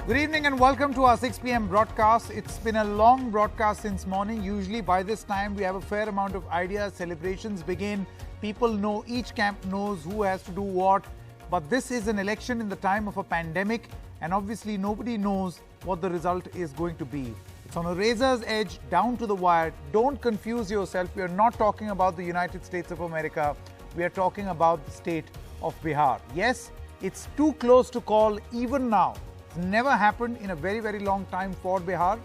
Good evening and welcome to our 6 p.m. broadcast. It's been a long broadcast since morning. Usually by this time we have a fair amount of ideas, celebrations begin, people know, each camp knows who has to do what. But this is an election in the time of a pandemic and obviously nobody knows what the result is going to be. It's on a razor's edge, down to the wire. Don't confuse yourself. We are not talking about the United States of America. We are talking about the state of Bihar. Yes, it's too close to call even now. It's never happened in a very, very long time for Bihar.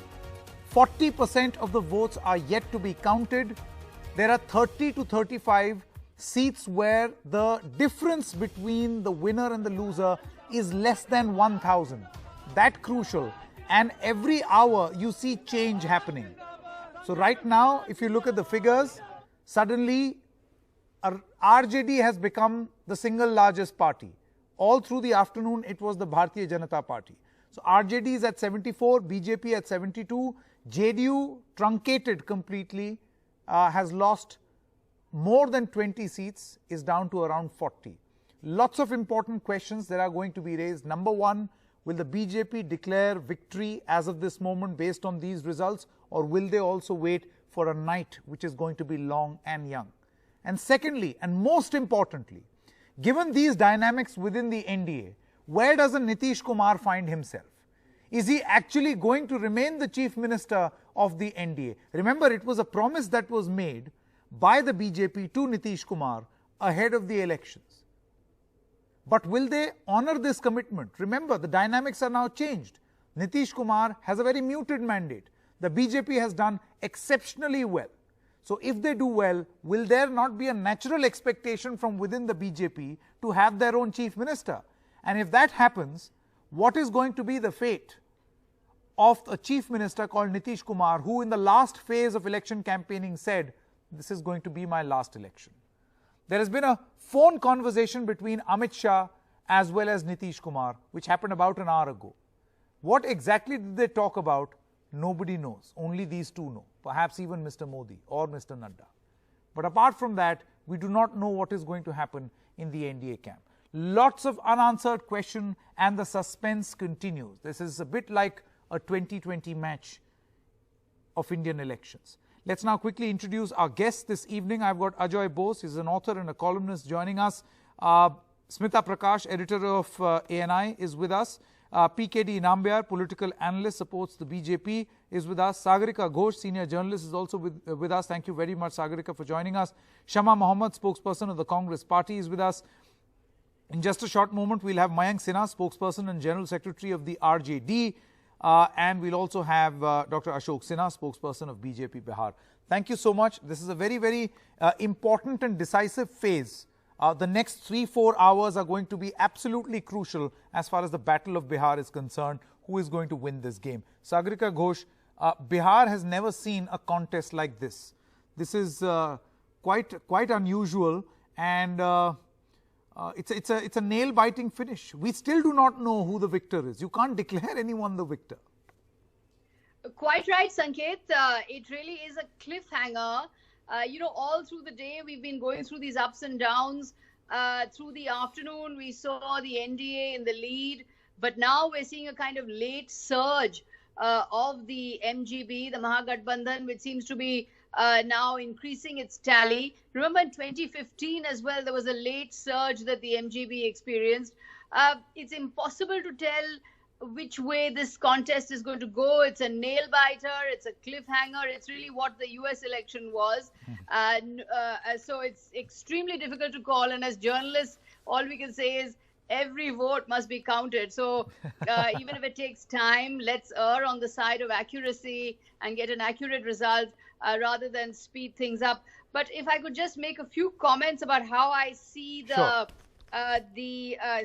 40% of the votes are yet to be counted. There are 30 to 35 seats where the difference between the winner and the loser is less than 1,000. That crucial. And every hour you see change happening. So right now, if you look at the figures, suddenly RJD has become the single largest party. All through the afternoon, it was the Bharatiya Janata Party. So RJD is at 74, BJP at 72, JDU truncated completely, has lost more than 20 seats, is down to around 40. Lots of important questions that are going to be raised. Number one, will the BJP declare victory as of this moment based on these results, or will they also wait for a night which is going to be long and young? And secondly, and most importantly, given these dynamics within the NDA, where does a Nitish Kumar find himself? Is he actually going to remain the chief minister of the NDA? Remember, it was a promise that was made by the BJP to Nitish Kumar ahead of the elections. But will they honor this commitment? Remember, the dynamics are now changed. Nitish Kumar has a very muted mandate. The BJP has done exceptionally well. So if they do well, will there not be a natural expectation from within the BJP to have their own chief minister? And if that happens, what is going to be the fate of a chief minister called Nitish Kumar, who in the last phase of election campaigning said, this is going to be my last election? There has been a phone conversation between Amit Shah as well as Nitish Kumar, which happened about an hour ago. What exactly did they talk about? Nobody knows. Only these two know. Perhaps even Mr. Modi or Mr. Nadda. But apart from that, we do not know what is going to happen in the NDA camp. Lots of unanswered questions and the suspense continues. This is a bit like a 2020 match of Indian elections. Let's now quickly introduce our guests this evening. I've got Ajoy Bose. He's an author and a columnist joining us. Smita Prakash, editor of ANI, is with us. PKD Nambiar, political analyst, supports the BJP, is with us. Sagarika Ghosh, senior journalist, is also with us. Thank you very much, Sagarika, for joining us. Shama Mohammed, spokesperson of the Congress Party, is with us. In just a short moment, we'll have Mayank Sinha, spokesperson and general secretary of the RJD. And we'll also have Dr. Ashok Sinha, spokesperson of BJP Bihar. Thank you so much. This is a very, very important and decisive phase. The next 3-4 hours are going to be absolutely crucial as far as the Battle of Bihar is concerned. Who is going to win this game? Sagarika Ghosh, Bihar has never seen a contest like this. This is quite unusual, and it's a nail-biting finish. We still do not know who the victor is. You can't declare anyone the victor. Quite right, Sanket. It really is a cliffhanger. All through the day, we've been going through these ups and downs. Through the afternoon, we saw the NDA in the lead. But now we're seeing a kind of late surge of the MGB, the Mahagathbandhan, which seems to be now increasing its tally. Remember in 2015 as well, there was a late surge that the MGB experienced. It's impossible to tell which way this contest is going to go. It's a nail-biter, it's a cliffhanger, it's really what the US election was. So it's extremely difficult to call, and as journalists, all we can say is every vote must be counted. So even if it takes time, let's err on the side of accuracy and get an accurate result rather than speed things up. But if I could just make a few comments about how I see the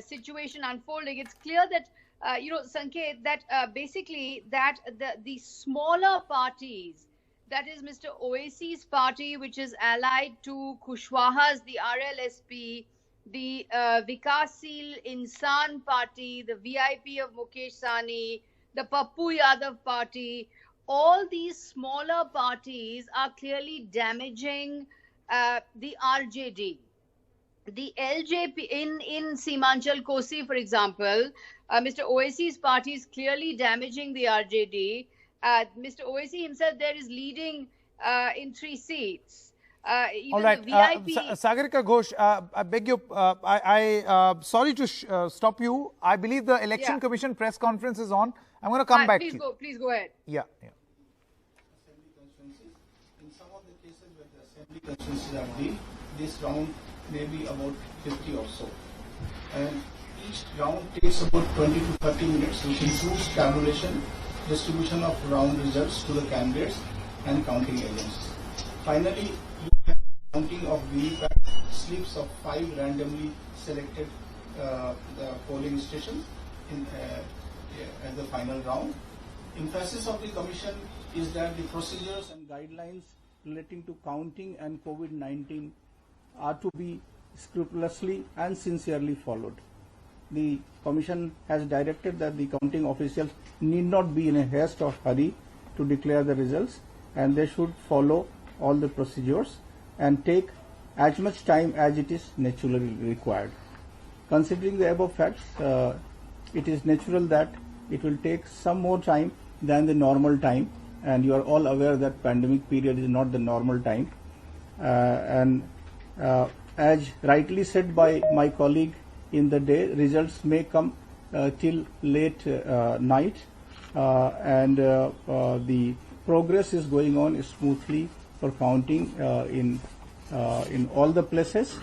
situation unfolding, it's clear that Sanket, that basically that the smaller parties, that is Mr. Owaisi's party, which is allied to Kushwaha's, the RLSP, the Vikasil Insan party, the VIP of Mukesh Sahni, the Pappu Yadav party, all these smaller parties are clearly damaging the RJD. the LJP in Simanchal Kosi, for example, Mr. Owaisi's party is clearly damaging the RJD. Mr. Owaisi himself there is leading in 3 seats. All Even the right, VIP. Sagarika Ghosh, I beg you, sorry to stop you. I believe the Election Yeah. Commission press conference is on. I'm going to come back to you. Please go ahead. Yeah, yeah. Assembly constituencies. In some of the cases where the assembly constituencies are big, this round may be about 50 or so. And each round takes about 20 to 30 minutes, which includes tabulation, distribution of round results to the candidates, and counting agents. Finally, you have counting of VVPAT slips of 5 randomly selected the polling stations at the final round. Emphasis of the Commission is that the procedures and guidelines relating to counting and COVID-19 are to be scrupulously and sincerely followed. The Commission has directed that the counting officials need not be in a haste or hurry to declare the results, and they should follow all the procedures and take as much time as it is naturally required. Considering the above facts, it is natural that it will take some more time than the normal time, and you are all aware that pandemic period is not the normal time. As rightly said by my colleague in the day, results may come till late night, and the progress is going on smoothly for counting in all the places.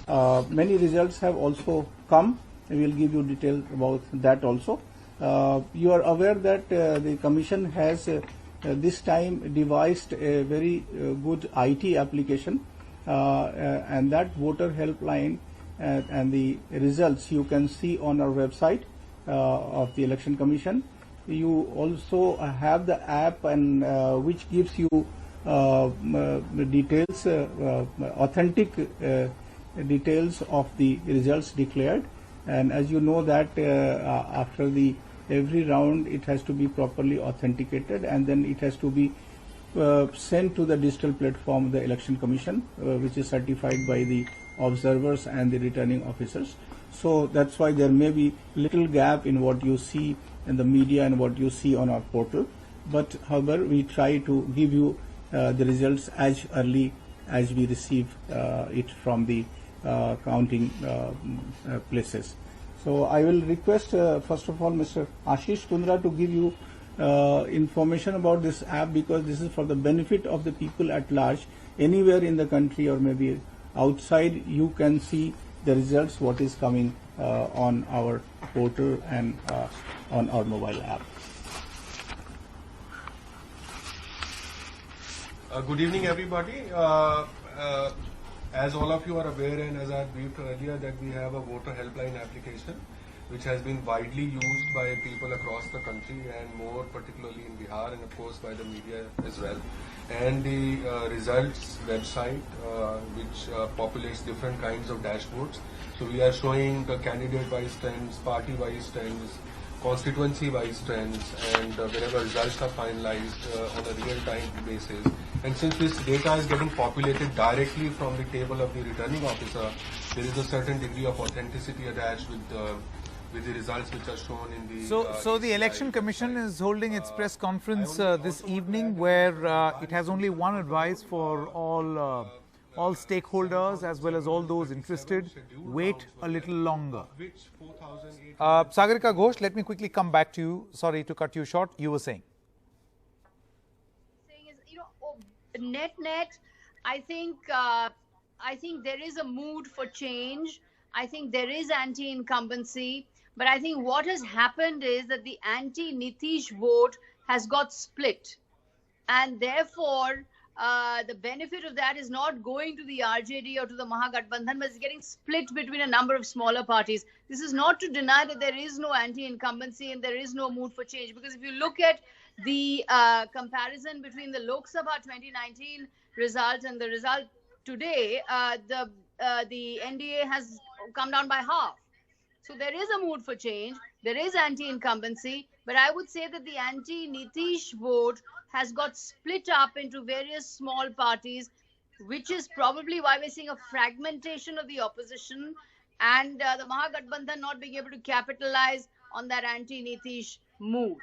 Many results have also come. We will give you details about that also. You are aware that the Commission has this time devised a very good IT application, and that voter helpline and the results you can see on our website of the Election Commission. You also have the app and which gives you details, authentic details of the results declared. And as you know that after the every round it has to be properly authenticated, and then it has to be sent to the digital platform of the Election Commission, which is certified by the observers and the returning officers. So that's why there may be little gap in what you see in the media and what you see on our portal. But however, we try to give you the results as early as we receive it from the counting places. So I will request first of all Mr. Ashish Kundra to give you information about this app, because this is for the benefit of the people at large. Anywhere in the country or maybe outside, you can see the results, what is coming on our portal and on our mobile app. Good evening, everybody. As all of you are aware, and as I briefed earlier, that we have a voter helpline application which has been widely used by people across the country, and more particularly in Bihar, and of course by the media as well. And the results website which populates different kinds of dashboards. So we are showing the candidate-wise trends, party-wise trends, constituency-wise trends, and whenever results are finalized on a real-time basis. And since this data is getting populated directly from the table of the returning officer, there is a certain degree of authenticity attached with the results which are shown in the... So the Election Commission is holding its press conference this evening, where it has only one advice for all stakeholders as well as all those interested: wait a little longer. Sagarika Ghosh, let me quickly come back to you. Sorry to cut you short. You were saying. Net, I think there is a mood for change. I think there is anti-incumbency, but I think what has happened is that the anti-Nitish vote has got split, and therefore the benefit of that is not going to the RJD or to the Mahagathbandhan, but it's getting split between a number of smaller parties. This is not to deny that there is no anti-incumbency and there is no mood for change, because if you look at the comparison between the Lok Sabha 2019 result and the result today, the NDA has come down by half. So there is a mood for change, there is anti-incumbency, but I would say that the anti-Nitish vote has got split up into various small parties. which is probably why we're seeing a fragmentation of the opposition and the Mahagathbandhan not being able to capitalize on that anti-Nitish mood.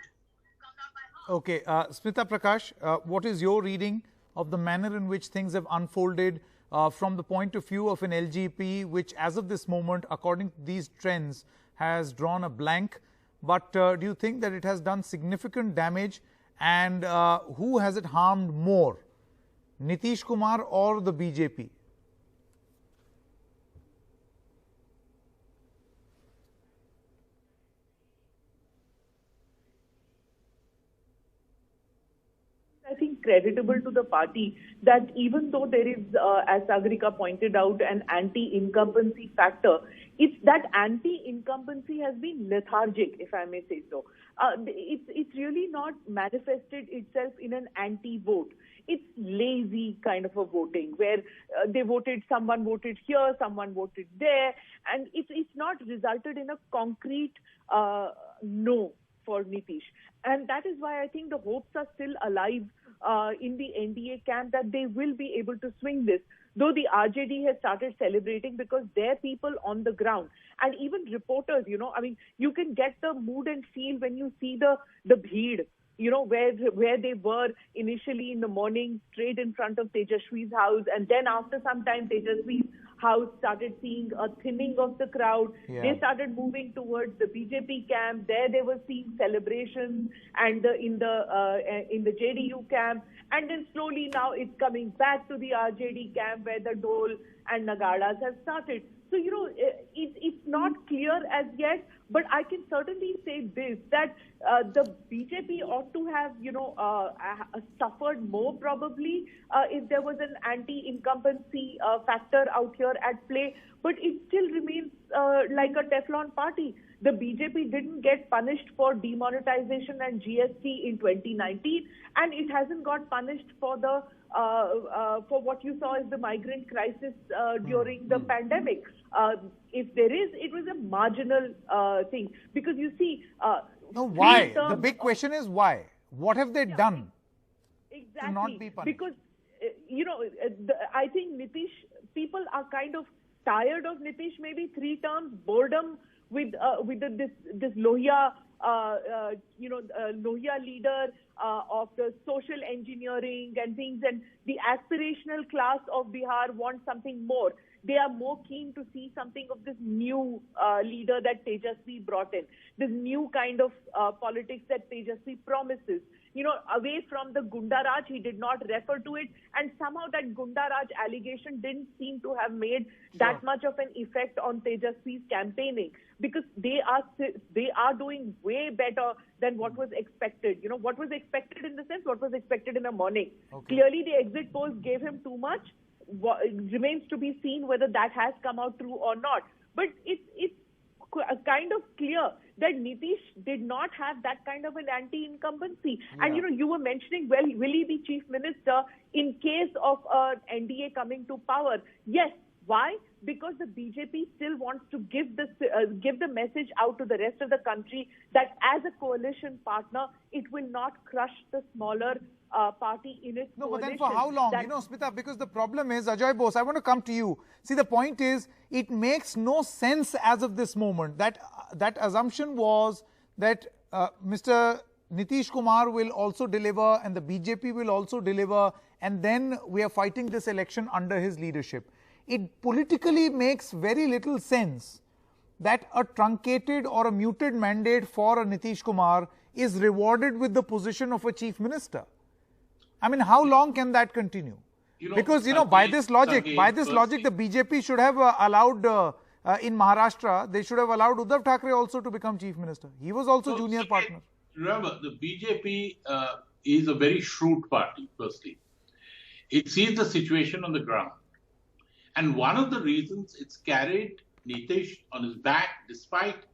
Okay, Smita Prakash, what is your reading of the manner in which things have unfolded from the point of view of an LJP, which as of this moment, according to these trends, has drawn a blank? But do you think that it has done significant damage, and who has it harmed more, Nitish Kumar or the BJP? I think creditable to the party that even though there is, as Sagarika pointed out, an anti-incumbency factor, it's that anti-incumbency has been lethargic, if I may say so. It's really not manifested itself in an anti-vote. It's lazy kind of a voting where someone voted here, someone voted there, and it's not resulted in a concrete no for Nitish. And that is why I think the hopes are still alive in the NDA camp that they will be able to swing this. Though the RJD has started celebrating because their people on the ground and even reporters, I mean, you can get the mood and feel when you see the bheed, where they were initially in the morning, straight in front of Tejashwi's house, and then after some time, Tejashwi's house started seeing a thinning of the crowd. Yeah. They started moving towards the BJP camp. There they were seeing celebrations, and in the JDU camp, and then slowly now it's coming back to the RJD camp where the dole and nagadas have started. So, it's not clear as yet, but I can certainly say this, that the BJP ought to have, suffered more probably if there was an anti-incumbency factor out here at play. But it still remains like a Teflon party. The BJP didn't get punished for demonetization and GST in 2019, and it hasn't got punished for the for what you saw as the migrant crisis during the pandemic. If there is, it was a marginal thing. Because you see... no, why? The big question is why? What have they done exactly to not be punished? Because, I think people are kind of tired of Nitish, maybe 3 terms, boredom with this Lohia Lohia leader of the social engineering and things, and the aspirational class of Bihar wants something more. They are more keen to see something of this new leader that Tejashwi brought in, this new kind of politics that Tejashwi promises. Away from the Gunda Raj, he did not refer to it, and somehow that Gunda Raj allegation didn't seem to have made that much of an effect on Tejashwi's campaigning, because they are doing way better than what was expected. What was expected in the sense, what was expected in the morning. Okay. Clearly, the exit polls gave him too much. It remains to be seen whether that has come out true or not. But it's kind of clear that Nitish did not have that kind of an anti-incumbency. Yeah. And, you were mentioning, well, will he be chief minister in case of NDA coming to power? Yes. Why? Because the BJP still wants to give the message out to the rest of the country that as a coalition partner, it will not crush the smaller party in its coalition. No, but then for how long? Smita, because the problem is, Ajay Bose, I want to come to you. See, the point is, it makes no sense as of this moment. That assumption was that Mr. Nitish Kumar will also deliver and the BJP will also deliver, and then we are fighting this election under his leadership. It politically makes very little sense that a truncated or a muted mandate for a Nitish Kumar is rewarded with the position of a chief minister. I mean, how long can that continue? Because, by this logic, the BJP should have allowed, in Maharashtra, they should have allowed Uddhav Thackeray also to become chief minister. He was also junior partner. Remember, the BJP is a very shrewd party, firstly. It sees the situation on the ground. And one of the reasons it's carried Nitish on his back, despite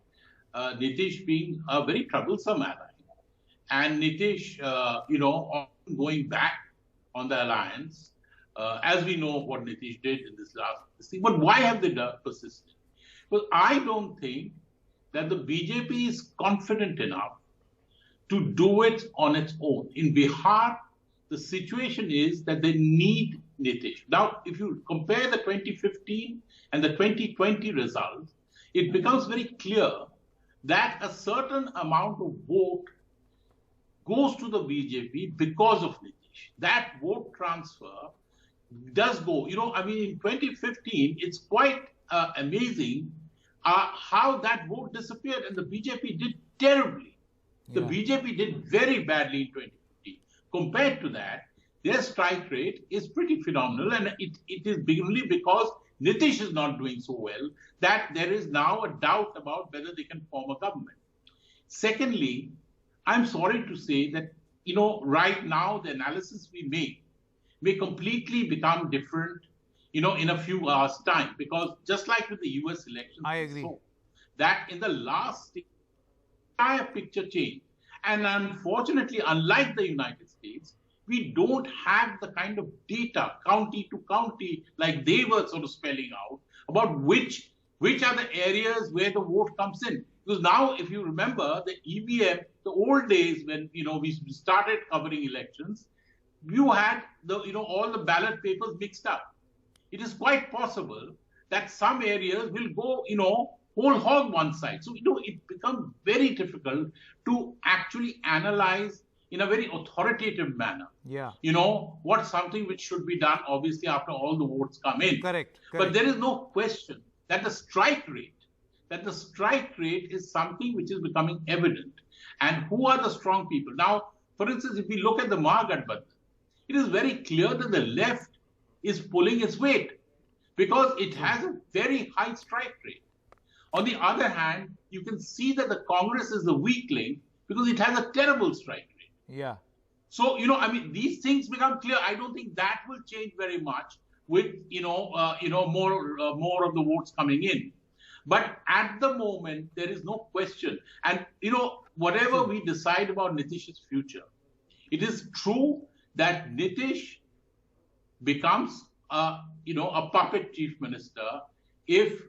Nitish being a very troublesome ally, and Nitish, going back on the alliance, as we know what Nitish did in this last thing. But why have they persisted? Well, I don't think that the BJP is confident enough to do it on its own. In Bihar, the situation is that they need Nitish. Now, if you compare the 2015 and the 2020 results, it becomes very clear that a certain amount of vote goes to the BJP because of Nitish. That vote transfer does go. You know, I mean, in 2015, it's quite amazing how that vote disappeared, and the BJP did terribly. The BJP did very badly in 2015. Compared to that, their strike rate is pretty phenomenal, and it is only because Nitish is not doing so well that there is now a doubt about whether they can form a government. Secondly, I'm sorry to say that, you know, right now the analysis we make may completely become different, you know, in a few hours' time, because just like with the US elections, I agree. So that in the last entire picture changed. And unfortunately, unlike the United States, we don't have the kind of data, county to county, like they were sort of spelling out, about which are the areas where the vote comes in. Because now, if you remember, the EVM, the old days when, you know, we started covering elections, you had the, you know, all the ballot papers mixed up. It is quite possible that some areas will go, you know, whole hog one side. So, you know, it becomes very difficult to actually analyze in a very authoritative manner. You know, what's something which should be done, obviously, after all the votes come in. Correct. But there is no question that the strike rate is something which is becoming evident. And who are the strong people? Now, for instance, if we look at the Mahagathbandhan, it is very clear that the left is pulling its weight because it has a very high strike rate. On the other hand, you can see that the Congress is the weak link because it has a terrible strike rate. So, you know, I mean, these things become clear. I don't think that will change very much with, more of the votes coming in. But at the moment, there is no question. And, you know, whatever we decide about Nitish's future, it is true that Nitish becomes, a puppet chief minister if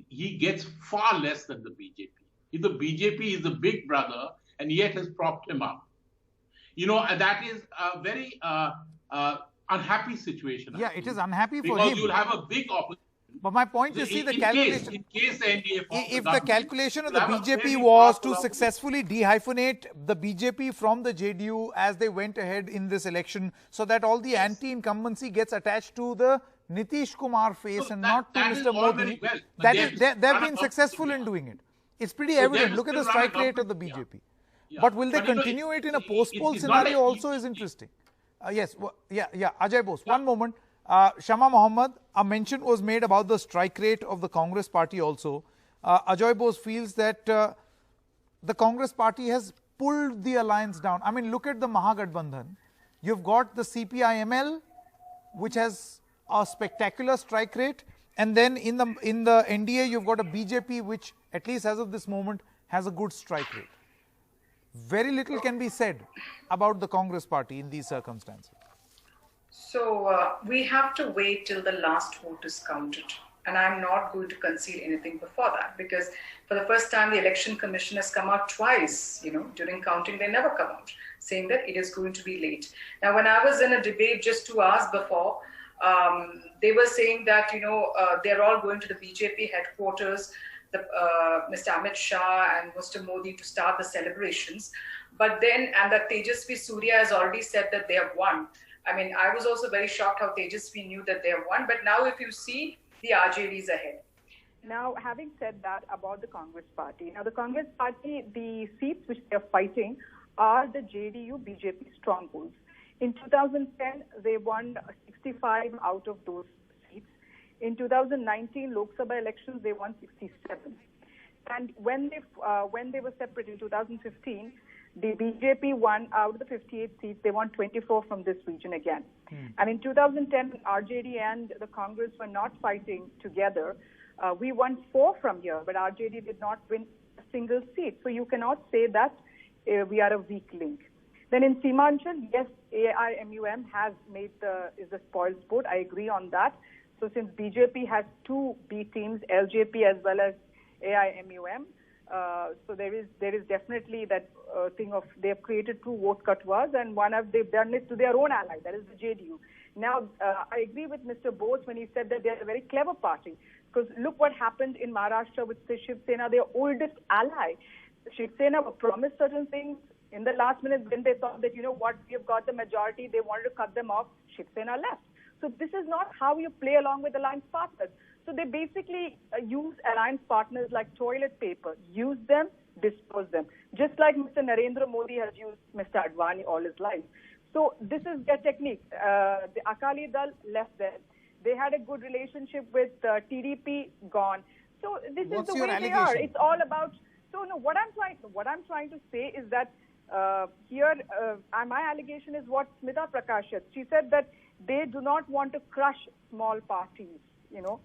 he gets far less than the BJP. If the BJP is the big brother and yet has propped him up, you know, that is a very unhappy situation. Yeah, it is unhappy for him. Because you'll have a big opposition. But my point is, see, the calculation. In case the NDA if the calculation of the BJP was to successfully dehyphenate the BJP from the JDU as they went ahead in this election, so that all the anti-incumbency gets attached to the Nitish Kumar face and not to Mr. Modi, they've been successful in doing it. It's pretty evident. Look at the strike rate of the BJP. But will they continue it in a post-poll scenario also is interesting. Ajay Bose, one moment. Shama Mohammed, a mention was made about the strike rate of the Congress party also. Ajay Bose feels that the Congress party has pulled the alliance down. I mean, look at the Mahagathbandhan. You've got the CPI-ML, which has a spectacular strike rate. And then in the NDA, you've got a BJP, which at least as of this moment has a good strike rate. Very little can be said about the Congress party in these circumstances. So we have to wait till the last vote is counted. And I'm not going to concede anything before that, because for the first time, the Election Commission has come out twice, you know, during counting, they never come out saying that it is going to be late. Now, when I was in a debate just 2 hours before, they were saying that, you know, they're all going to the BJP headquarters, Mr. Amit Shah and Mr. Modi to start the celebrations. But then, and that Tejashwi Surya has already said that they have won. I mean, I was also very shocked how Tejashwi knew that they have won. But now if you see, the RJD is ahead. Now, having said that about the Congress party, now the Congress party, the seats which they are fighting are the JDU-BJP strongholds. In 2010, they won 65 out of those seats. In 2019 Lok Sabha elections, they won 67. And when they were separate in 2015, the BJP won out of the 58 seats, they won 24 from this region again. And in 2010, RJD and the Congress were not fighting together. We won 4 from here, but RJD did not win a single seat. So you cannot say that we are a weak link. Then in Seemanchal, yes, AIMUM is a spoiled sport. I agree on that. So since BJP has 2 B teams, LJP as well as AIMUM, So there is definitely that thing of they have created two vote katwas, and they've done it to their own ally, that is the JDU. Now, I agree with Mr. Bose when he said that they are a very clever party, because look what happened in Maharashtra with the Shiv Sena, their oldest ally. Shiv Sena were promised certain things. In the last minute, when they thought that, you know what, we have got the majority, they wanted to cut them off, Shiv Sena left. So this is not how you play along with alliance partners. So they basically use alliance partners like toilet paper, use them, dispose them, just like Mr. Narendra Modi has used Mr. Advani all his life. So this is their technique. The Akali Dal left them. They had a good relationship with TDP, gone. So this is the way they are. It's all about. So no, what I'm trying to say is that here my allegation is what Smita Prakash said. She said that they do not want to crush small parties, you know,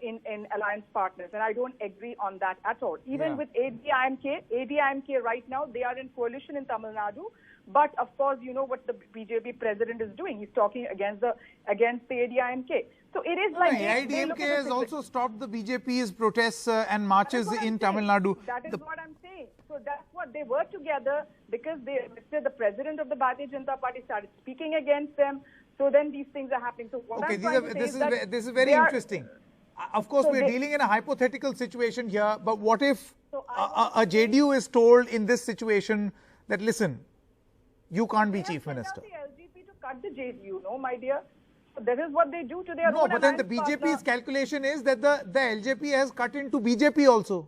in alliance partners, and I don't agree on that at all. Even with ADIMK right now, they are in coalition in Tamil Nadu. But of course, you know what the BJP president is doing. He's talking against the ADIMK. So it is like AIDMK has also stopped the BJP's protests and marches in Tamil Nadu. That is what I'm saying. So that's what they were together, because the president of the Bharatiya Janata Party started speaking against them. So then these things are happening. So what I'm trying to say is that this is very interesting. Of course, we're dealing in a hypothetical situation here. But what if a JDU is told in this situation that, listen, you can't be chief minister? They have the LJP to cut the JDU, no, my dear. So that is what they do to their own. No, but then the BJP's calculation is that the LJP has cut into BJP also.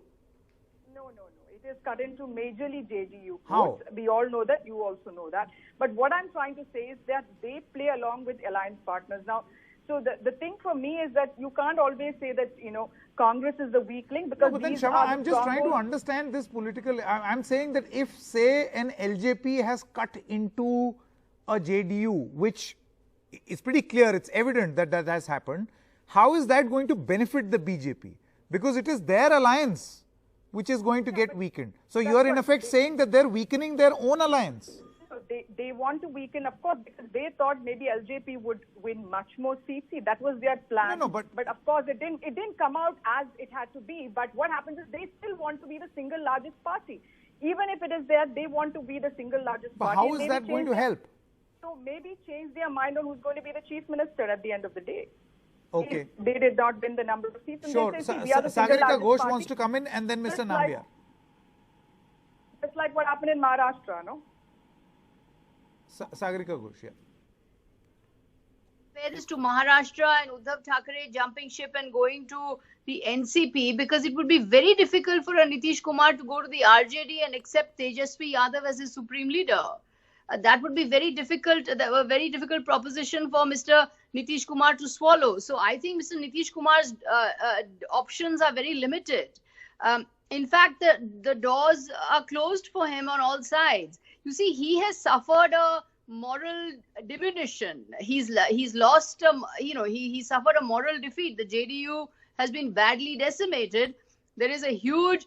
No. It is cut into majorly JDU. How? We all know that. You also know that. But what I'm trying to say is that they play along with alliance partners. Now, so the thing for me is that you can't always say that, you know, Congress is the weak link, because no, but then Shama, I'm just trying to understand this political. I'm saying that if, say, an LJP has cut into a JDU, which is pretty clear, it's evident that that has happened, how is that going to benefit the BJP? Because it is their alliance which is going to get weakened. So you are in effect saying that they're weakening their own alliance. They want to weaken, of course, because they thought maybe LJP would win much more seats. See, that was their plan. No, but of course it didn't come out as it had to be. But what happens is they still want to be the single largest party. Even if it is there, they want to be the single largest party. But how is that going to help? So maybe change their mind on who's going to be the chief minister at the end of the day. Okay. If they did not win the number of seats. And sure. They say, we are the Sagarika Ghosh party. wants to come in, and then Mr. Nambiar. It's like what happened in Maharashtra, no? Sagarika Ghosh, yeah. Compare this to Maharashtra and Uddhav Thackeray jumping ship and going to the NCP, because it would be very difficult for a Nitish Kumar to go to the RJD and accept Tejashwi Yadav as his supreme leader. That would be very difficult, a very difficult proposition for Mr. Nitish Kumar to swallow. So I think Mr. Nitish Kumar's options are very limited. In fact, the doors are closed for him on all sides. You see, he has suffered a moral diminution. He's lost, he suffered a moral defeat. The JDU has been badly decimated. There is a huge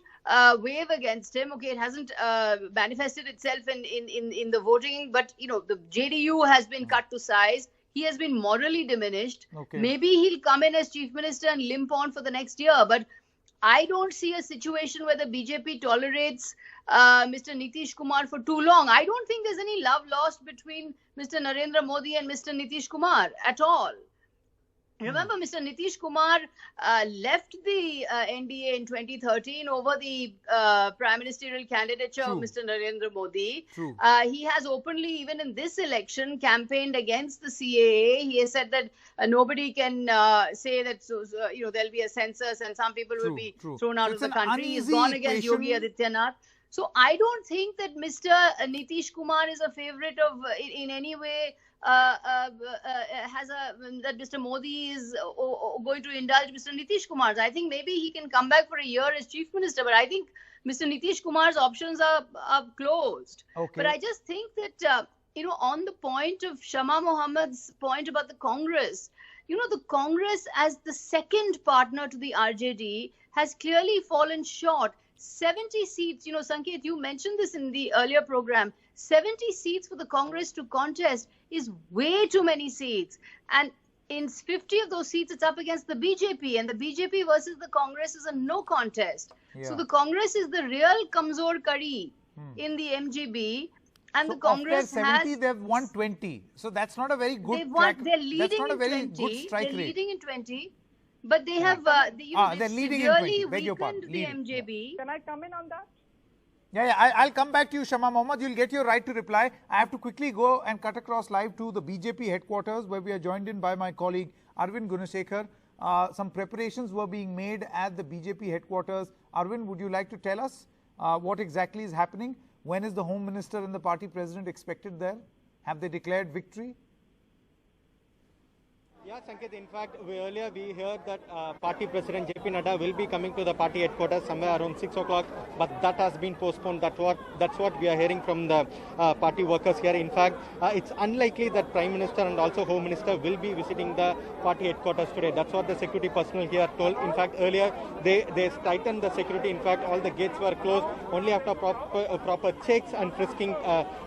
wave against him. Okay, it hasn't manifested itself in the voting, but the JDU has been cut to size. He has been morally diminished. Okay. Maybe he'll come in as chief minister and limp on for the next year, but I don't see a situation where the BJP tolerates Mr. Nitish Kumar for too long. I don't think there's any love lost between Mr. Narendra Modi and Mr. Nitish Kumar at all. Remember, Mr. Nitish Kumar left the NDA in 2013 over the prime ministerial candidature of Mr. Narendra Modi. He has openly, even in this election, campaigned against the CAA. He has said that nobody can say that there'll be a census and some people will be thrown out of the country. He's gone against Yogi Adityanath. So I don't think that Mr. Nitish Kumar is a favorite of in any way. That Mr. Modi is going to indulge Mr. Nitish Kumar. I think maybe he can come back for a year as chief minister, but I think Mr. Nitish Kumar's options are closed. Okay. But I just think that, on the point of Shama Mohammad's point about the Congress, the Congress as the second partner to the RJD has clearly fallen short. 70 seats, Sanket, you mentioned this in the earlier program, 70 seats for the Congress to contest is way too many seats. And in 50 of those seats, it's up against the BJP, and the BJP versus the Congress is a no contest. Yeah. So the Congress is the real Kamzor Kadi in the MGB, and So the Congress after 70, has. they've won 20. So that's not a very good They're leading That's not a in very 20. good strike They're rate. leading in 20, but they have they're they've leading in severely 20. Beg your weakened pardon, the leading. MJB. Can I come in on that? Yeah, I'll come back to you, Shama Mohammed. You'll get your right to reply. I have to quickly go and cut across live to the BJP headquarters, where we are joined in by my colleague Arvind Gunashekhar. Some preparations were being made at the BJP headquarters. Arvind, would you like to tell us what exactly is happening? When is the Home Minister and the party president expected there? Have they declared victory? Yeah, Sanket, in fact, earlier we heard that party president JP Nadda will be coming to the party headquarters somewhere around 6 o'clock, but that has been postponed. That's what we are hearing from the party workers here. In fact, it's unlikely that Prime Minister and also Home Minister will be visiting the party headquarters today. That's what the security personnel here told. In fact, earlier they tightened the security. In fact, all the gates were closed. Only after proper checks and frisking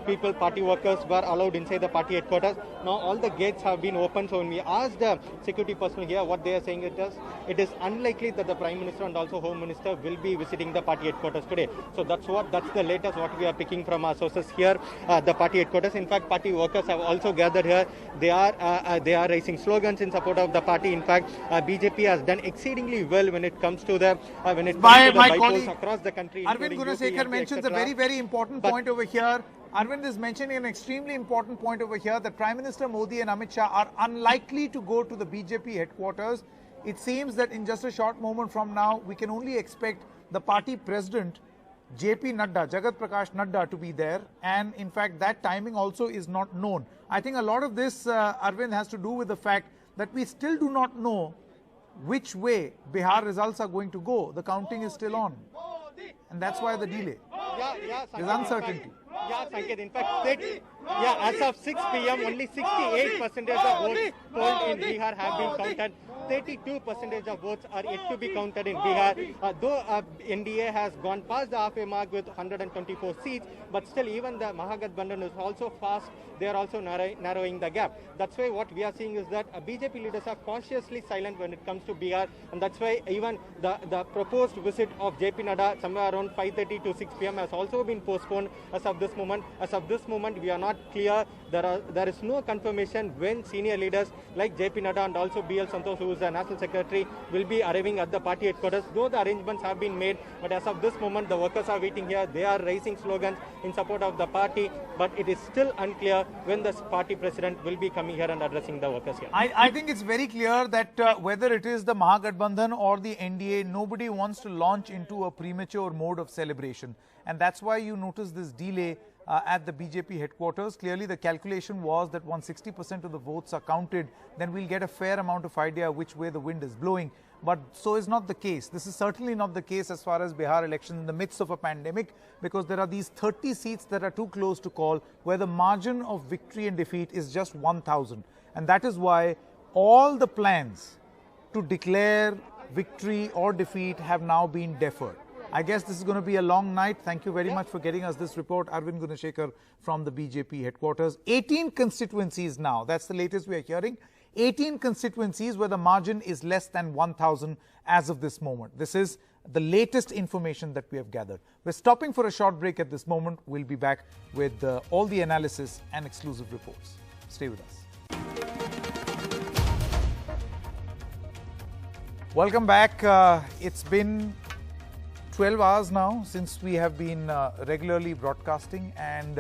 people, party workers were allowed inside the party headquarters. Now all the gates have been opened. So when we asked the security personnel here what they are saying, it is unlikely that the Prime Minister and also Home Minister will be visiting the party headquarters today. So that's the latest what we are picking from our sources here, the party headquarters. In fact, party workers have also gathered here. They are raising slogans in support of the party. In fact, BJP has done exceedingly well when it comes to the bypolls across the country. Arvind Gunashekhar mentions a very, very important point over here. Arvind is mentioning an extremely important point over here, that Prime Minister Modi and Amit Shah are unlikely to go to the BJP headquarters. It seems that in just a short moment from now, we can only expect the party president, JP Nadda, Jagat Prakash Nadda, to be there. And in fact, that timing also is not known. I think a lot of this, Arvind, has to do with the fact that we still do not know which way Bihar results are going to go. The counting is still on. And that's why the delay. There's uncertainty. Yeah, Sanket, in fact, as of 6 p.m., only 68% of votes polled in Bihar have been counted. 32% of votes are yet to be counted in Bihar. Though NDA has gone past the halfway mark with 124 seats, but still even the Mahagathbandhan is also fast. They are also narrowing the gap. That's why what we are seeing is that BJP leaders are cautiously silent when it comes to Bihar, and that's why even the proposed visit of JP Nadda somewhere around 5:30 to 6 p.m. has also been postponed as of this moment. As of this moment, we are not clear. There is no confirmation when senior leaders like JP Nadda and also BL Santosh, who is the National Secretary, will be arriving at the party headquarters. Though the arrangements have been made, but as of this moment, the workers are waiting here. They are raising slogans in support of the party, but it is still unclear when the party president will be coming here and addressing the workers here. I think it's very clear that whether it is the Mahagathbandhan or the NDA, nobody wants to launch into a premature mode of celebration. And that's why you notice this delay at the BJP headquarters. Clearly, the calculation was that once 60% of the votes are counted, then we'll get a fair amount of idea which way the wind is blowing. But so is not the case. This is certainly not the case as far as Bihar elections in the midst of a pandemic, because there are these 30 seats that are too close to call, where the margin of victory and defeat is just 1,000. And that is why all the plans to declare victory or defeat have now been deferred. I guess this is going to be a long night. Thank you very much for getting us this report, Arvind Gunashekhar from the BJP headquarters. 18 constituencies now, that's the latest we are hearing. 18 constituencies where the margin is less than 1,000 as of this moment. This is the latest information that we have gathered. We're stopping for a short break at this moment. We'll be back with all the analysis and exclusive reports. Stay with us. Welcome back. It's been 12 hours now since we have been regularly broadcasting, and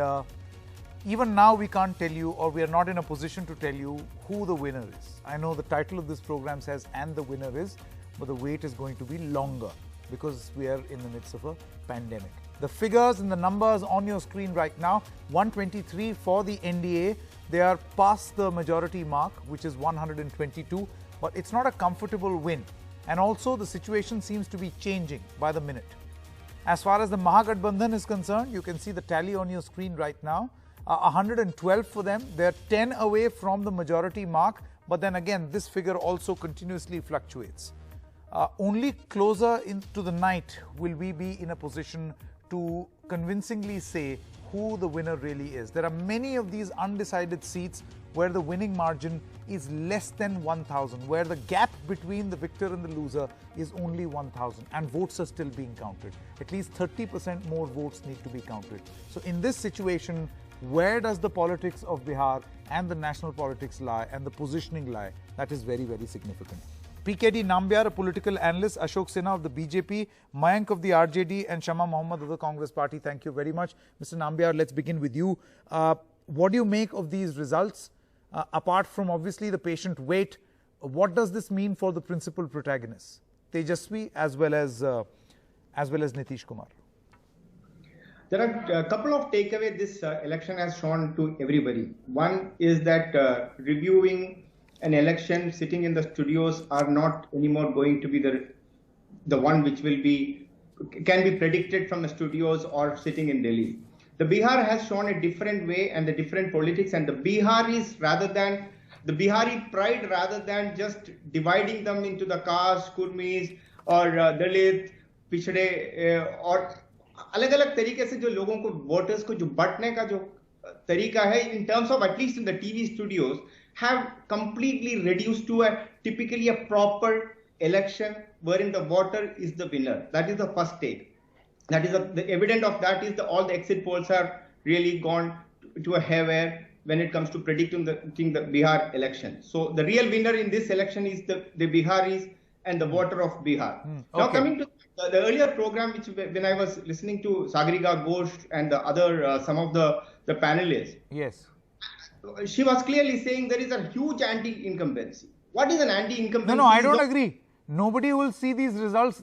even now we can't tell you, or we are not in a position to tell you who the winner is. I know the title of this program says "and the winner is," but the wait is going to be longer because we are in the midst of a pandemic. The figures and the numbers on your screen right now: 123 for the NDA. They are past the majority mark, which is 122, but it's not a comfortable win. And also the situation seems to be changing by the minute. As far as the Mahagathbandhan is concerned, you can see the tally on your screen right now. 112 for them. They're 10 away from the majority mark. But then again, this figure also continuously fluctuates. Only closer into the night will we be in a position to convincingly say who the winner really is. There are many of these undecided seats where the winning margin is less than 1,000, where the gap between the victor and the loser is only 1,000, and votes are still being counted. At least 30% more votes need to be counted. So in this situation, where does the politics of Bihar and the national politics lie and the positioning lie? That is very, very significant. PKD Nambiar, a political analyst, Ashok Sinha of the BJP, Mayank of the RJD, and Shama Mohammed of the Congress Party. Thank you very much. Mr. Nambiar, let's begin with you. What do you make of these results? Apart from obviously the patient wait, what does this mean for the principal protagonists, Tejashwi as well as Nitish Kumar? There are a couple of takeaways this election has shown to everybody. One is that reviewing an election, sitting in the studios are not anymore going to be the one which can be predicted from the studios or sitting in Delhi. The Bihar has shown a different way and the different politics, and the Bihari pride, rather than just dividing them into the caste, kurmis or Dalit, पिछड़े और अलग-अलग तरीके से जो लोगों को voters को जो बांटने का जो तरीका है, in terms of at least in the TV studios, have completely reduced to typically a proper election wherein the voter is the winner. That is the first take. That is the evidence of that is all the exit polls are really gone to a haywire when it comes to predicting the Bihar election. So the real winner in this election is the Biharis and the voter of Bihar. Okay. Now coming to the earlier program, which when I was listening to Sagarika Ghosh and the other some of the panelists. Yes. She was clearly saying there is a huge anti-incumbency. What is an anti-incumbency? No, I don't agree. Nobody will see these results.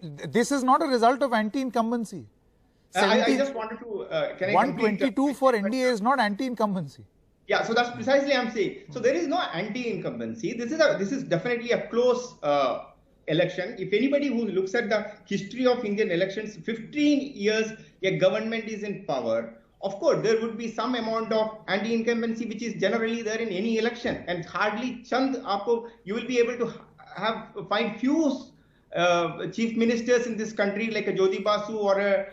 This is not a result of anti-incumbency. I just wanted to... 122 for NDA is not anti-incumbency. Yeah, so that's precisely I'm saying. So there is no anti-incumbency. This is definitely a close election. If anybody who looks at the history of Indian elections, 15 years a government is in power. Of course, there would be some amount of anti-incumbency which is generally there in any election, and hardly chand aapko, you will be able to find few chief ministers in this country like a Jyoti Basu or a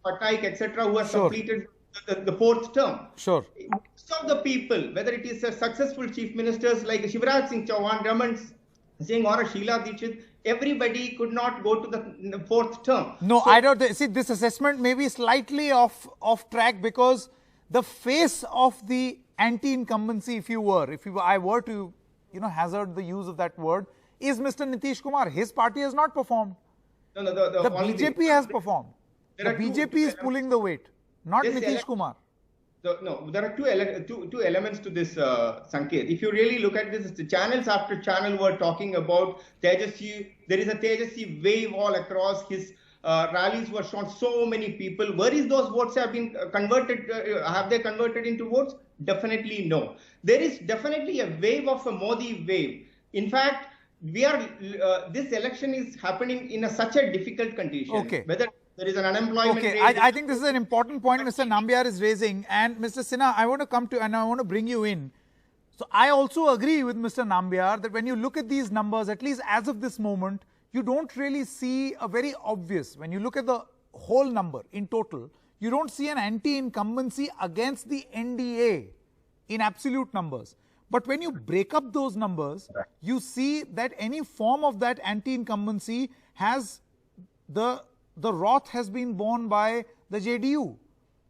Patnaik, etc., who have completed the fourth term. Sure. Most of the people, whether it is successful chief ministers like Shivraj Singh Chauhan, Raman Singh or Sheila Dikshit, everybody could not go to the fourth term. No, so, I don't see this assessment may be slightly off track, because the face of the anti-incumbency, if I were to hazard the use of that word, is Mr. Nitish Kumar. His party has not performed. No, the BJP has performed. The BJP is pulling the weight, not Nitish Kumar. No, there are two elements to this, Sanket. If you really look at this, the channels after channel were talking about Tejashwi. There is a Tejashwi wave all across. His rallies were shown so many people. Where is those votes have been converted? Have they converted into votes? Definitely no. There is definitely a wave of a Modi wave. In fact, this election is happening in such a difficult condition. Okay. Whether there is an unemployment rate. I think this is an important point Mr. Nambiar is raising. And Mr. Sinha, I want to come to and I want to bring you in. So I also agree with Mr. Nambiar that when you look at these numbers, at least as of this moment, you don't really see a very obvious, when you look at the whole number in total, you don't see an anti-incumbency against the NDA in absolute numbers. But when you break up those numbers, you see that any form of that anti-incumbency has the wrath has been borne by the JDU,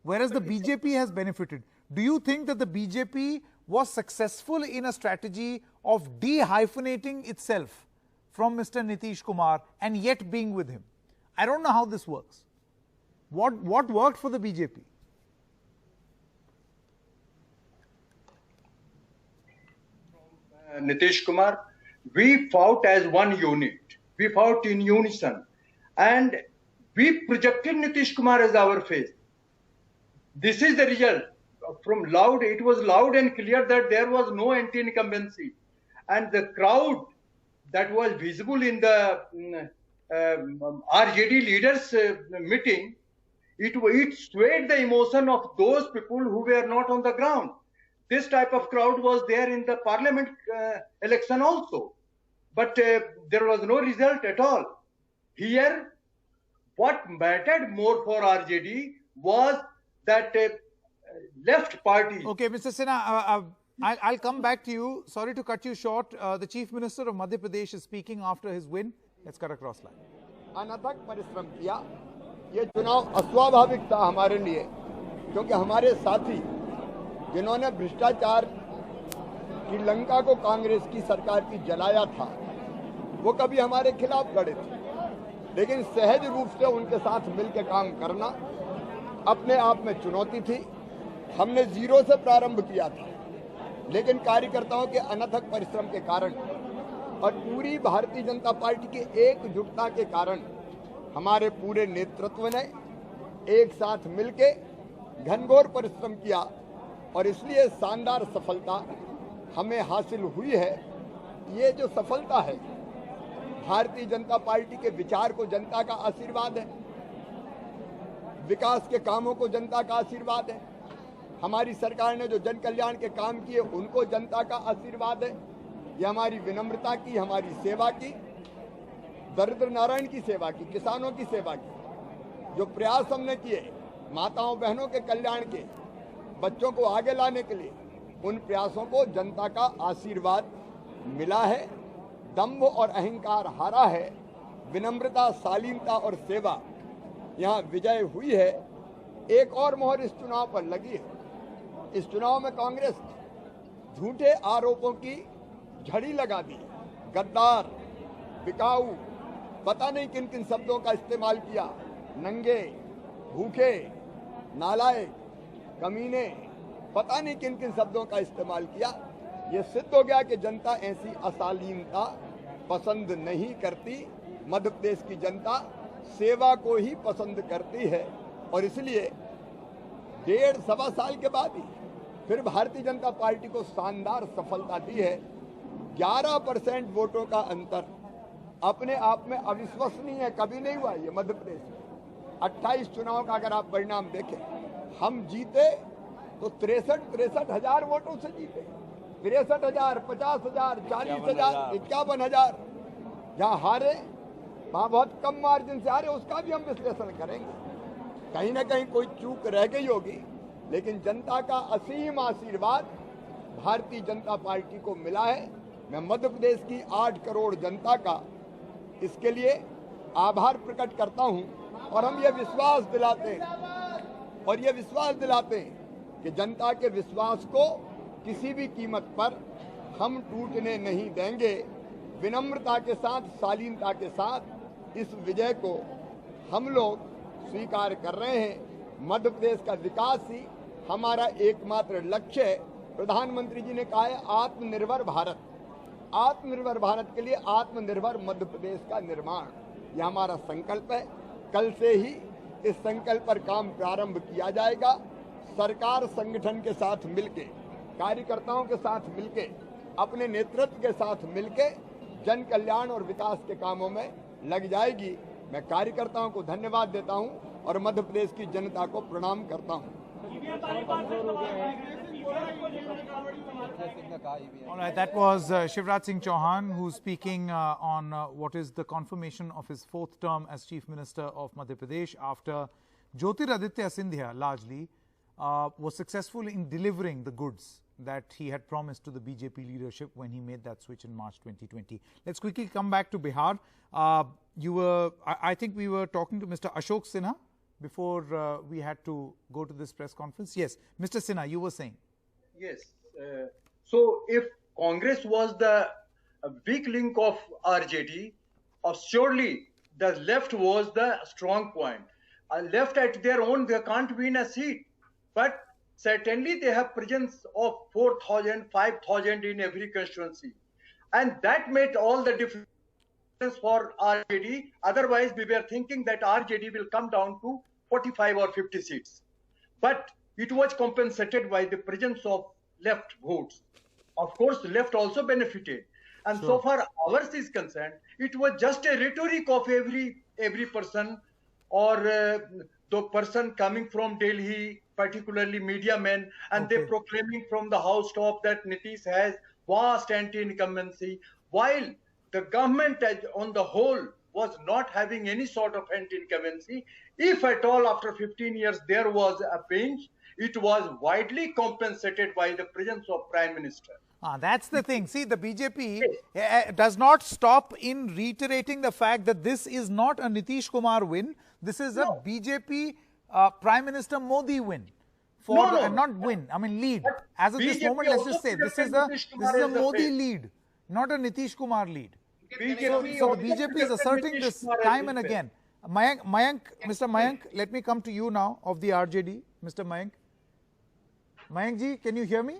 whereas the BJP has benefited. Do you think that the BJP was successful in a strategy of de-hyphenating itself from Mr. Nitish Kumar and yet being with him? I don't know how this works. What worked for the BJP? Nitish Kumar, we fought as one unit. We fought in unison. And we projected Nitish Kumar as our face. This is the result. It was loud and clear that there was no anti-incumbency. And the crowd that was visible in the RJD leaders meeting, it swayed the emotion of those people who were not on the ground. This type of crowd was there in the parliament election also. But there was no result at all. Here, what mattered more for RJD was that left party. Okay, Mr. Sinha, I'll come back to you. Sorry to cut you short. The Chief Minister of Madhya Pradesh is speaking after his win. Let's cut across line. अनथक परिश्रम किया। ये चुनाव अस्वाभाविक था हमारे लिए, क्योंकि हमारे साथी जिन्होंने भ्रष्टाचार की लंका को कांग्रेस की सरकार की जलाया था, वो कभी हमारे खिलाफ खड़े थे, लेकिन सहज रूप से उनके साथ मिलकर काम करना अपने आप में चुनौती थी। हमने जीरो से प्रारंभ किया था, लेकिन कार्यकर्ताओं के अनथक परिश्रम के कारण और पूरी भारतीय जनता पार्टी के एकजुटता के कारण हमारे पूरे नेतृत्व ने एक साथ मिलके घनघोर परिश्रम किया और इसलिए शानदार सफलता हमें हासिल हुई है। ये जो सफलता है, भारतीय जनता पार्टी के विचार को जनता का आशीर्वाद है, विकास के कामों को जनता का आशीर्वाद है, हमारी सरकार ने जो जन कल्याण के काम किए उनको जनता का आशीर्वाद है। ये हमारी विनम्रता की, हमारी सेवा की, दरिद्र नारायण की सेवा की, किसानों की सेवा की, जो प्रयास हमने किए माताओं बहनों के कल्याण के, बच्चों को आगे लाने के लिए, उन प्रयासों को जनता का आशीर्वाद मिला है। दंभ और अहंकार हारा है, विनम्रता, शालीनता और सेवा यहाँ विजय हुई है। एक और मोहर इस चुनाव पर लगी है। इस चुनाव में कांग्रेस झूठे आरोपों की झड़ी लगा दी। गद्दार, बिकाऊ, पता नहीं किन किन शब्दों का इस्तेमाल किया, नंगे, भूखे, नालायक, कमीने, पता नहीं किन किन शब्दों का इस्तेमाल किया। ये सिद्ध हो गया कि जनता ऐसी अशालीनता पसंद नहीं करती। मध्य प्रदेश की जनता सेवा को ही पसंद करती है और इसलिए 1.5-1.25 साल के बाद ही फिर भारतीय जनता पार्टी को शानदार सफलता दी है। 11% वोटों का अंतर अपने आप में अविश्वसनीय है, कभी नहीं हुआ ये मध्य प्रदेश में। 28 चुनाव का अगर आप परिणाम देखें, हम जीते तो 63 हजार वोटों से जीते। 63,000, 50,000, 40,000, 51,000। जहाँ हारे वहाँ बहुत कम मार्जिन से हारे, उसका भी हम विश्लेषण करेंगे। कहीं ना कहीं कोई चूक रह गई होगी, लेकिन जनता का असीम आशीर्वाद भारतीय जनता पार्टी को मिला है। मैं मध्य प्रदेश की 8 करोड़ जनता का इसके लिए आभार प्रकट करता हूं और हम ये विश्वास दिलाते हैं कि जनता के विश्वास को किसी भी कीमत पर हम टूटने नहीं देंगे। विनम्रता के साथ, शालीनता के साथ इस विजय को हम लोग स्वीकार कर रहे हैं। मध्य प्रदेश का विकास ही हमारा एकमात्र लक्ष्य है। प्रधानमंत्री जी ने कहा है आत्मनिर्भर भारत। आत्मनिर्भर भारत के लिए आत्मनिर्भर मध्य प्रदेश का निर्माण, यह हमारा संकल्प है। कल से ही इस संकल्प पर काम प्रारंभ किया जाएगा। सरकार संगठन के साथ मिलके, कार्यकर्ताओं के साथ मिलके, अपने नेतृत्व के साथ मिलके जन कल्याण और विकास के कामों में लग जाएगी। मैं कार्यकर्ताओं को धन्यवाद देता हूं और मध्य प्रदेश की जनता को प्रणाम करता हूं। All right, that was Shivraj Singh Chauhan, who's speaking on what is the confirmation of his 4th term as Chief Minister of Madhya Pradesh after Jyotiraditya Scindia largely was successful in delivering the goods that he had promised to the BJP leadership when he made that switch in March 2020. Let's quickly come back to Bihar. I think we were talking to Mr. Ashok Sinha before we had to go to this press conference. Yes, Mr. Sinha, you were saying. Yes. So if Congress was the weak link of RJD, surely the left was the strong point. Left at their own, they can't win a seat. But certainly they have presence of 4,000, 5,000 in every constituency. And that made all the difference for RJD. Otherwise, we were thinking that RJD will come down to 45 or 50 seats. But it was compensated by the presence of left votes. Of course, left also benefited. And so far ours is concerned, it was just a rhetoric of every person or the person coming from Delhi, particularly media men, and they proclaiming from the house top that Nitish has vast anti-incumbency, while the government on the whole was not having any sort of anti-incumbency. If at all after 15 years there was a pinch, it was widely compensated by the presence of Prime Minister. That's the thing. See, the BJP does not stop in reiterating the fact that this is not a Nitish Kumar win. This is a BJP Prime Minister Modi win. Not win, I mean lead. As of this moment, let's just say this is a Modi lead, not a Nitish Kumar lead. So the BJP is asserting this time and again. Mayank, Mr. Mayank, let me come to you now of the RJD. Mr. Mayank. Mayank ji, can you hear me?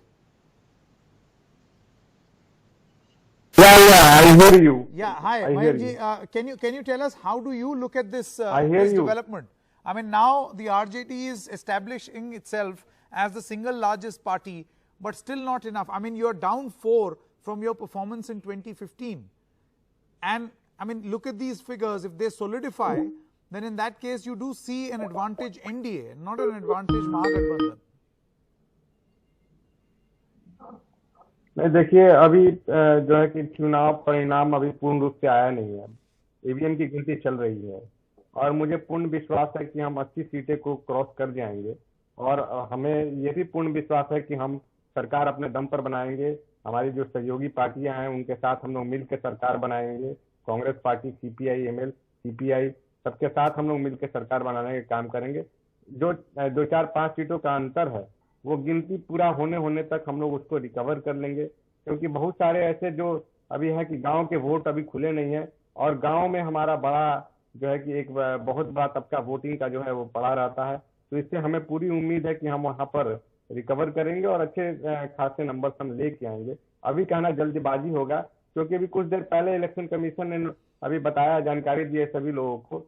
Yeah, I hear you. Yeah, hi, Mayank ji. Can you tell us how do you look at this, this development? I mean, now the RJD is establishing itself as the single largest party, but still not enough. I mean, you're down 4 from your performance in 2015. And I mean, look at these figures. If they solidify, then in that case, you do see an advantage NDA, not an advantage Mahagathbandhan. नहीं, देखिए अभी जो है कि चुनाव परिणाम अभी पूर्ण रूप से आया नहीं है। ईवीएम की गिनती चल रही है और मुझे पूर्ण विश्वास है कि हम 80 सीटें को क्रॉस कर जाएंगे और हमें ये भी पूर्ण विश्वास है कि हम सरकार अपने दम पर बनाएंगे। हमारी जो सहयोगी पार्टियां हैं उनके साथ हम लोग मिलकर सरकार बनाएंगे। Congress party, CPI, ML, CPI, सबके साथ हम लोग मिलकर सरकार बनाने का काम करेंगे। जो 2-4-5 सीटों का अंतर है वो गिनती पूरा होने तक हम लोग उसको रिकवर कर लेंगे, क्योंकि बहुत सारे ऐसे जो अभी है कि गांव के वोट अभी खुले नहीं है और गांव में हमारा बड़ा जो है कि एक बहुत बड़ा तबका वोटिंग का जो है वो पड़ा रहता है। तो इससे हमें पूरी उम्मीद है कि हम वहां पर रिकवर करेंगे और अच्छे खासे नंबर हम लेके आएंगे। अभी कहना जल्दबाजी होगा, क्योंकि अभी कुछ देर पहले इलेक्शन कमीशन ने अभी बताया, जानकारी दी है सभी लोगों को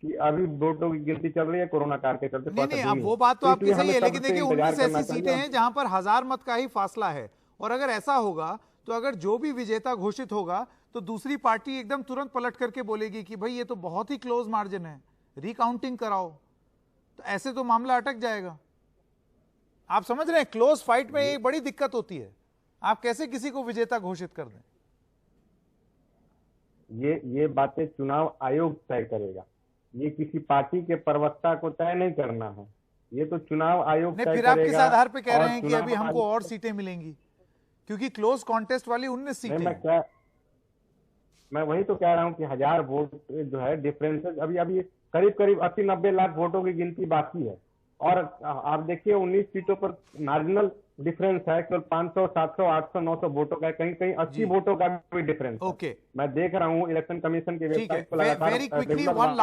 कि अभी वोटों की गिनती चल रही है कोरोना काल के चलते। नहीं, अब वो बात तो आपकी सही है, लेकिन देखिए 19 ऐसी सीटें हैं जहां पर 1000 मत का ही फासला है और अगर ऐसा होगा तो अगर जो भी विजेता घोषित होगा तो दूसरी पार्टी एकदम तुरंत पलट करके बोलेगी कि भाई ये तो बहुत ही क्लोज मार्जिन है, रिकाउंटिंग कराओ, तो ऐसे तो मामला अटक जाएगा। आप समझ रहे हैं, क्लोज फाइट में एक बड़ी दिक्कत होती है, आप कैसे किसी को विजेता घोषित कर दें। ये बातें चुनाव आयोग तय करेगा, ये किसी पार्टी के प्रवक्ता को तय नहीं करना है, ये तो चुनाव आयोग तय करेगा। फिर आप किस आधार पे कह रहे हैं कि अभी हमको और सीटें मिलेंगी, क्योंकि क्लोज कॉन्टेस्ट वाली 19 सीटें। मैं वही तो कह रहा हूं कि 1000 वोट जो है डिफरेंस अभी करीब 80-90 लाख वोटों की गिनती बाकी है और आप देखिए 19 सीटों पर मार्जिनल डिफरेंस है, केवल 500, 700, 800, 900 वोटों का, कहीं 80 वोटों का भी डिफरेंस है। मैं देख रहा हूं इलेक्शन कमीशन के वेबसाइट पर लगातार। Very quickly one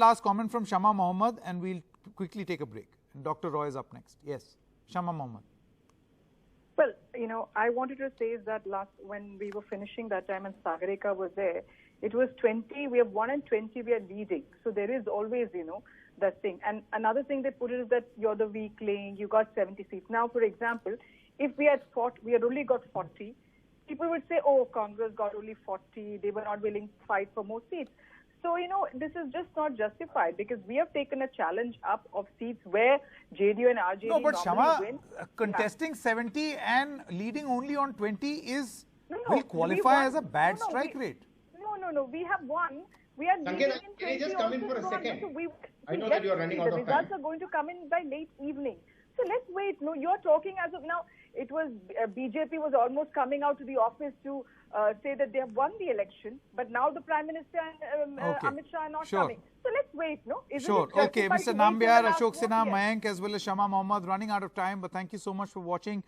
last comment from Shama Mohammad and we will quickly take a break. Doctor Roy is up next. Yes, Shama Mohammad. Well, I wanted to say is that when we were finishing that time and Sagarika was there, it was 20, we have 1 and 20, we are leading. So there is always, that thing. And another thing they put is that you're the weakling, you got 70 seats. Now, for example, if we had only got 40, people would say, oh, Congress got only 40, they were not willing to fight for more seats. So, this is just not justified because we have taken a challenge up of seats where JDU and RJD No, but Shama, win. Contesting 70 and leading only on 20 will qualify as a bad strike rate. No, we have won. We are leading in 20. Can you just come in for a second? So I know that you are running out of time. The results are going to come in by late evening. So let's wait. No, you're talking as of now. It was BJP was almost coming out to the office to say that they have won the election, but now the Prime Minister and Amit Shah are not coming. So let's wait. No, Okay, Mr. Nambiar, Ashok Sinha, Mayank, as well as Shama Mohammed, running out of time. But thank you so much for watching.